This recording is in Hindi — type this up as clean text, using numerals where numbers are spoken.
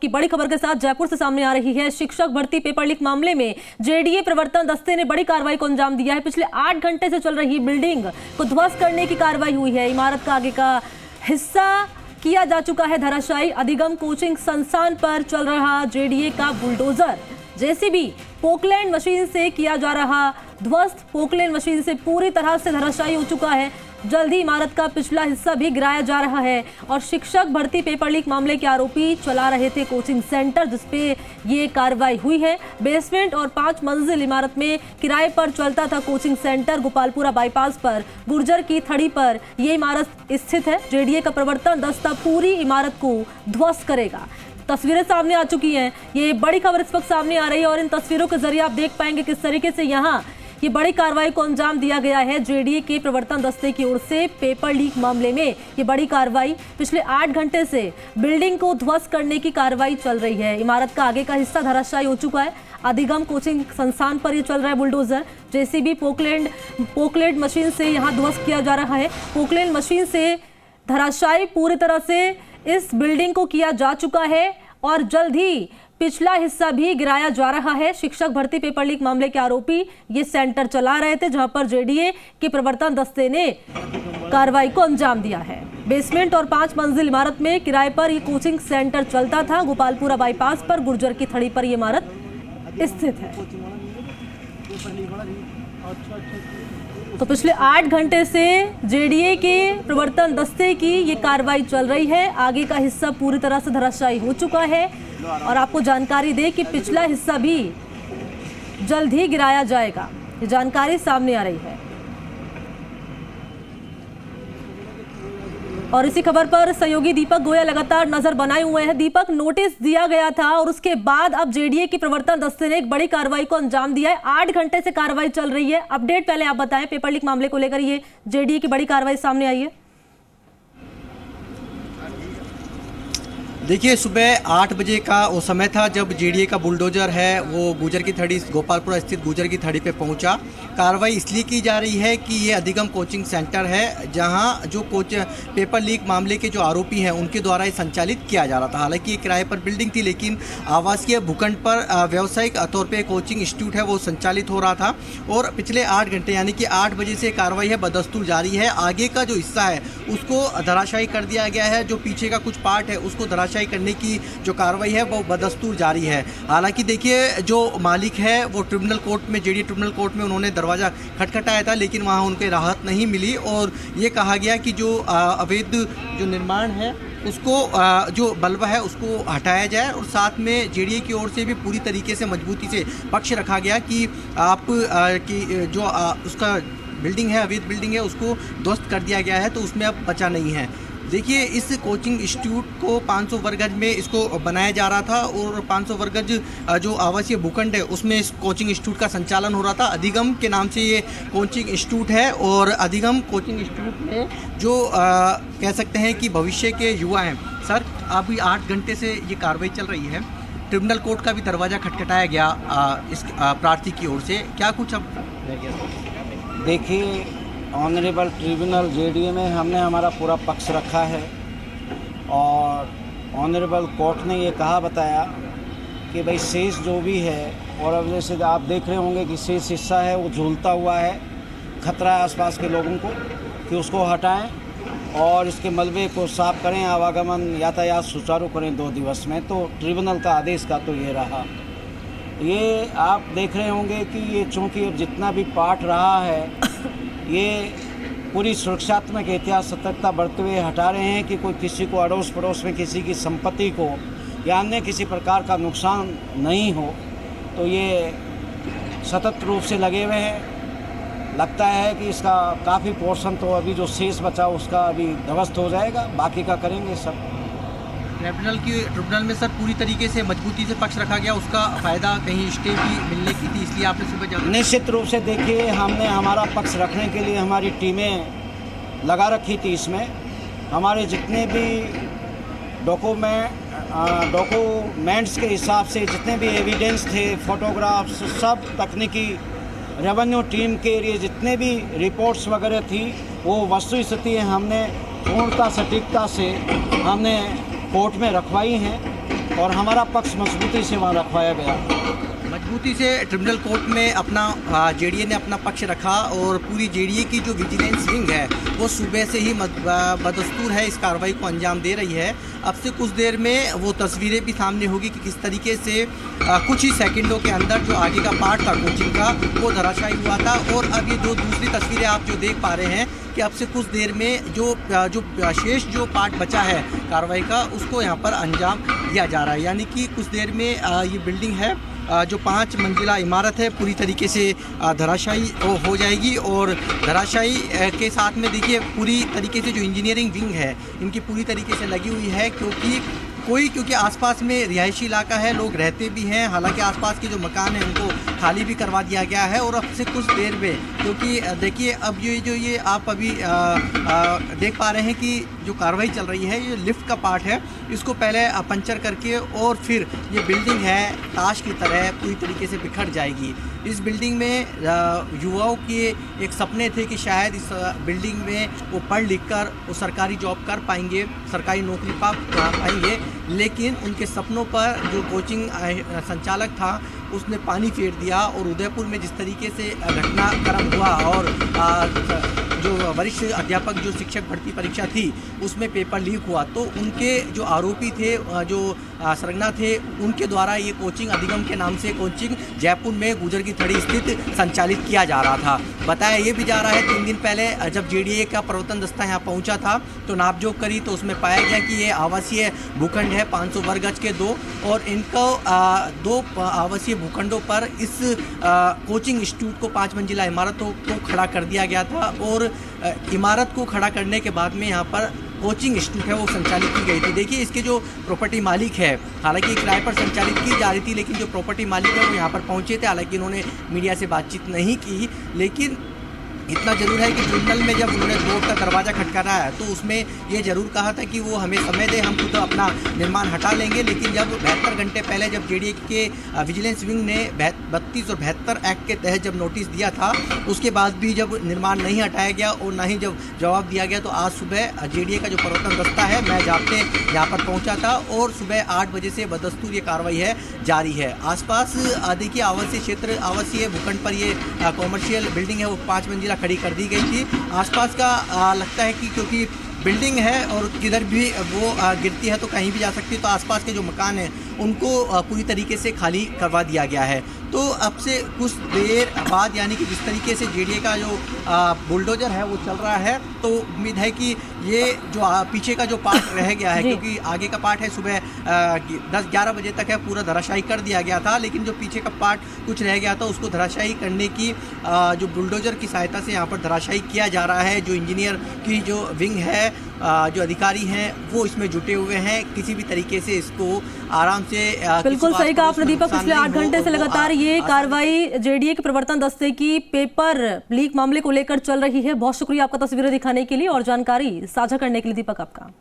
की बड़ी खबर के साथ जयपुर से सामने आ रही है। शिक्षक भर्ती पेपर लीक मामले में जेडीए प्रवर्तन दस्ते ने बड़ी कार्रवाई को अंजाम दिया है। पिछले 8 घंटे से चल रही बिल्डिंग को ध्वस्त करने की कार्रवाई हुई है। इमारत का आगे का हिस्सा किया जा चुका है धराशायी। अधिगम कोचिंग संस्थान पर चल रहा जेडीए का बुलडोजर जेसीबी पोकलैंड मशीन से किया जा रहा ध्वस्त। पोकलैंड मशीन से पूरी तरह से धराशायी हो चुका है। जल्द ही इमारत का पिछला हिस्सा भी गिराया जा रहा है। और शिक्षक भर्ती पेपर लीक मामले के आरोपी चला रहे थे कोचिंग सेंटर, जिसपे ये कार्रवाई हुई है। बेसमेंट और 5 मंजिल इमारत में किराए पर चलता था कोचिंग सेंटर। गोपालपुरा बाईपास पर गुर्जर की थड़ी पर ये इमारत स्थित है। जेडीए का प्रवर्तन दस्ता पूरी इमारत को ध्वस्त करेगा। तस्वीरें सामने आ चुकी हैं। ये बड़ी खबर इस वक्त सामने आ रही है और इन तस्वीरों के जरिए आप देख पाएंगे किस तरीके से यहाँ ये बड़ी कार्रवाई को अंजाम दिया गया है। जेडीए के प्रवर्तन दस्ते की ओर से पेपर लीक मामले में ये बड़ी कार्रवाई। पिछले 8 घंटे से बिल्डिंग को ध्वस्त करने की कार्रवाई चल रही है। इमारत का आगे का हिस्सा धराशायी हो चुका है। अधिगम कोचिंग संस्थान पर ये चल रहा है बुलडोजर। जेसीबी पोकलैंड मशीन से यहाँ ध्वस्त किया जा रहा है। पोकलैंड मशीन से धराशायी पूरी तरह से इस बिल्डिंग को किया जा चुका है और जल्द ही पिछला हिस्सा भी गिराया जा रहा है। शिक्षक भर्ती पेपर लीक मामले के आरोपी ये सेंटर चला रहे थे, जहां पर जेडीए के प्रवर्तन दस्ते ने कार्रवाई को अंजाम दिया है। बेसमेंट और 5 मंजिल इमारत में किराए पर ये कोचिंग सेंटर चलता था। गोपालपुरा बाईपास पर गुर्जर की थड़ी पर ये इमारत स्थित है। तो पिछले 8 घंटे से जेडीए के प्रवर्तन दस्ते की ये कार्रवाई चल रही है। आगे का हिस्सा पूरी तरह से धराशायी हो चुका है और आपको जानकारी दे कि पिछला हिस्सा भी जल्द ही गिराया जाएगा। ये जानकारी सामने आ रही है। और इसी खबर पर सहयोगी दीपक गोया लगातार नजर बनाए हुए हैं। दीपक, नोटिस दिया गया था और उसके बाद अब जेडीए की प्रवर्तन दस्ते ने एक बड़ी कार्रवाई को अंजाम दिया है। 8 घंटे से कार्रवाई चल रही है। अपडेट पहले आप बताएं, पेपर लीक मामले को लेकर ये जेडीए की बड़ी कार्रवाई सामने आई है। देखिए, सुबह 8 बजे का वो समय था जब जेडीए का बुलडोजर है वो गुर्जर की थड़ी, गोपालपुरा स्थित गुर्जर की थड़ी पे पहुंचा। कार्रवाई इसलिए की जा रही है कि ये अधिगम कोचिंग सेंटर है, जहां जो पेपर लीक मामले के जो आरोपी हैं उनके द्वारा ये संचालित किया जा रहा था। हालांकि ये किराए पर बिल्डिंग थी, लेकिन आवासीय भूखंड पर व्यावसायिक तौर पर कोचिंग इंस्टीट्यूट है वो संचालित हो रहा था। और पिछले 8 घंटे यानी कि 8 बजे से कार्रवाई है बदस्तूर जारी है। आगे का जो हिस्सा है उसको धराशायी कर दिया गया है। जो पीछे का कुछ पार्ट है उसको धराशायी करने की जो कार्रवाई है वो बदस्तूर जारी है। हालांकि देखिए, जो मालिक है वो ट्रिब्यूनल कोर्ट में, जेडीए ट्रिब्यूनल कोर्ट में उन्होंने दरवाज़ा खटखटाया था, लेकिन वहां उनके राहत नहीं मिली और ये कहा गया कि जो अवैध जो निर्माण है उसको जो बल्ब है उसको हटाया जाए। और साथ में जेडीए की ओर से भी पूरी तरीके से मजबूती से पक्ष रखा गया कि आप की जो उसका बिल्डिंग है, अवैध बिल्डिंग है, उसको ध्वस्त कर दिया गया है, तो उसमें अब बचा नहीं है। देखिए, इस कोचिंग इंस्टीट्यूट को 500 वर्ग गज में इसको बनाया जा रहा था और 500 वर्ग गज जो आवासीय भूखंड है उसमें इस कोचिंग इंस्टीट्यूट का संचालन हो रहा था। अधिगम के नाम से ये कोचिंग इंस्टीट्यूट है और अधिगम कोचिंग इंस्टीट्यूट में जो कह सकते हैं कि भविष्य के युवा हैं। सर, अभी 8 घंटे से ये कार्रवाई चल रही है। ट्रिब्यूनल कोर्ट का भी दरवाज़ा खटखटाया गया इस प्रार्थी की ओर से, क्या कुछ अब देखिए, ऑनरेबल ट्रिब्यूनल जेडीए में हमने हमारा पूरा पक्ष रखा है और ऑनरेबल कोर्ट ने ये कहा बताया कि भाई शेष जो भी है, और अब जैसे आप देख रहे होंगे कि शेष हिस्सा है वो झूलता हुआ है, खतरा है आसपास के लोगों को कि उसको हटाएं और इसके मलबे को साफ करें, आवागमन यातायात सुचारू करें 2 दिवस में। तो ट्रिब्यूनल का आदेश का तो ये रहा। ये आप देख रहे होंगे कि ये चूँकि जितना भी पार्ट रहा है ये पूरी सुरक्षात्मक एहतियात सतर्कता बरतते हुए हटा रहे हैं कि कोई किसी को अड़ोस पड़ोस में किसी की संपत्ति को या अन्य किसी प्रकार का नुकसान नहीं हो। तो ये सतत रूप से लगे हुए हैं। लगता है कि इसका काफ़ी पोर्शन तो अभी जो शेष बचा उसका अभी ध्वस्त हो जाएगा, बाकी का करेंगे सब। ट्रिब्यूनल में सर पूरी तरीके से मजबूती से पक्ष रखा गया, उसका फ़ायदा कहीं स्टे भी मिलने की थी, इसलिए आपने सुबह निश्चित रूप से देखिए, हमने हमारा पक्ष रखने के लिए हमारी टीमें लगा रखी थी। इसमें हमारे जितने भी डॉक्यूमेंट्स के हिसाब से जितने भी एविडेंस थे, फोटोग्राफ्स, सब तकनीकी रेवेन्यू टीम के लिए जितने भी रिपोर्ट्स वगैरह थी वो वस्तु स्थिति हमने पूर्णता सटीकता से हमने कोर्ट में रखवाई हैं और हमारा पक्ष मजबूती से वहाँ रखवाया गया। मजबूती से ट्रिब्यूनल कोर्ट में अपना जेडीए ने अपना पक्ष रखा और पूरी जेडीए की जो विजिलेंस विंग है वो सुबह से ही बदस्तूर है इस कार्रवाई को अंजाम दे रही है। अब से कुछ देर में वो तस्वीरें भी सामने होगी कि किस तरीके से कुछ ही सेकंडों के अंदर जो आगे का पार्ट था कोचिंग का वो धराशायी हुआ था। और अब ये दो दूसरी तस्वीरें आप जो देख पा रहे हैं कि अब से कुछ देर में जो शेष जो पार्ट बचा है कार्रवाई का उसको यहाँ पर अंजाम दिया जा रहा है। यानी कि कुछ देर में ये बिल्डिंग है जो 5 मंजिला इमारत है पूरी तरीके से धराशायी हो जाएगी। और धराशायी के साथ में देखिए पूरी तरीके से जो इंजीनियरिंग विंग है इनकी पूरी तरीके से लगी हुई है, क्योंकि आसपास में रिहायशी इलाका है, लोग रहते भी हैं। हालांकि आसपास के जो मकान हैं उनको खाली भी करवा दिया गया है। और अब से कुछ देर में, क्योंकि देखिए अब ये आप अभी देख पा रहे हैं कि जो कार्रवाई चल रही है ये लिफ्ट का पार्ट है, इसको पहले पंचर करके और फिर ये बिल्डिंग है ताश की तरह पूरी तरीके से बिखर जाएगी। इस बिल्डिंग में युवाओं के एक सपने थे कि शायद इस बिल्डिंग में वो पढ़ लिख कर वो सरकारी जॉब कर पाएंगे, सरकारी नौकरी पा पाएंगे, लेकिन उनके सपनों पर जो कोचिंग संचालक था उसने पानी फेर दिया। और उदयपुर में जिस तरीके से घटनाक्रम हुआ और जो वरिष्ठ अध्यापक जो शिक्षक भर्ती परीक्षा थी उसमें पेपर लीक हुआ, तो उनके जो आरोपी थे, जो सरगना थे, उनके द्वारा ये कोचिंग अधिगम के नाम से कोचिंग जयपुर में गुजर की थड़ी स्थित संचालित किया जा रहा था। बताया ये भी जा रहा है 3 दिन पहले जब जेडीए का प्रवर्तन दस्ता यहाँ पहुँचा था तो नापजोक करी तो उसमें पाया गया कि ये आवासीय भूखंड है 500 वर्ग गज के 2, और इनको 2 आवासीय भूखंडों पर इस कोचिंग इंस्टीट्यूट को 5 मंजिला इमारतों को खड़ा कर दिया गया था। और इमारत को खड़ा करने के बाद में यहाँ पर कोचिंग इंस्टीट्यूट है वो संचालित की गई थी। देखिए इसके जो प्रॉपर्टी मालिक है, हालांकि किराए पर संचालित की जा रही थी, लेकिन जो प्रॉपर्टी मालिक है वो यहाँ पर पहुँचे थे। हालांकि इन्होंने मीडिया से बातचीत नहीं की, लेकिन इतना जरूर है कि ट्रिब्यूनल में जब उन्होंने कोर्ट का दरवाज़ा खटखटाया तो उसमें ये जरूर कहा था कि वो हमें समय दे, हम खुद अपना निर्माण हटा लेंगे। लेकिन जब 72 घंटे पहले जब जेडीए के विजिलेंस विंग ने 32 और 72 एक्ट के तहत जब नोटिस दिया था उसके बाद भी जब निर्माण नहीं हटाया गया और ना ही जब जवाब दिया गया, तो आज सुबह जेडीए का जो प्रवर्तन दस्ता है मैं जाते यहाँ पर पहुँचा था और सुबह 8 बजे से बदस्तूर ये कार्रवाई है जारी है। आसपास देखिए आवासीय क्षेत्र, आवासीय भूखंड पर ये कॉमर्शियल बिल्डिंग है वो 5 मंजिला खड़ी कर दी गई थी। आसपास का लगता है कि क्योंकि बिल्डिंग है और किधर भी वो गिरती है तो कहीं भी जा सकती है, तो आसपास के जो मकान हैं उनको पूरी तरीके से खाली करवा दिया गया है। तो अब से कुछ देर बाद यानी कि जिस तरीके से जेडीए का जो बुलडोजर है वो चल रहा है, तो उम्मीद है कि ये जो पीछे का जो पार्ट रह गया है, क्योंकि आगे का पार्ट है सुबह 10-11 बजे तक है पूरा धराशायी कर दिया गया था, लेकिन जो पीछे का पार्ट कुछ रह गया था उसको धराशायी करने की जो बुलडोजर की सहायता से यहाँ पर धराशायी किया जा रहा है। जो इंजीनियर की जो विंग है, जो अधिकारी हैं वो इसमें जुटे हुए हैं, किसी भी तरीके से इसको आराम से बिल्कुल सही कहा आपने दीपक। पिछले 8 घंटे से लगातार ये कार्रवाई जेडीए के प्रवर्तन दस्ते की पेपर लीक मामले को लेकर चल रही है। बहुत शुक्रिया आपका तस्वीरें दिखाने के लिए और जानकारी साझा करने के लिए दीपक आपका।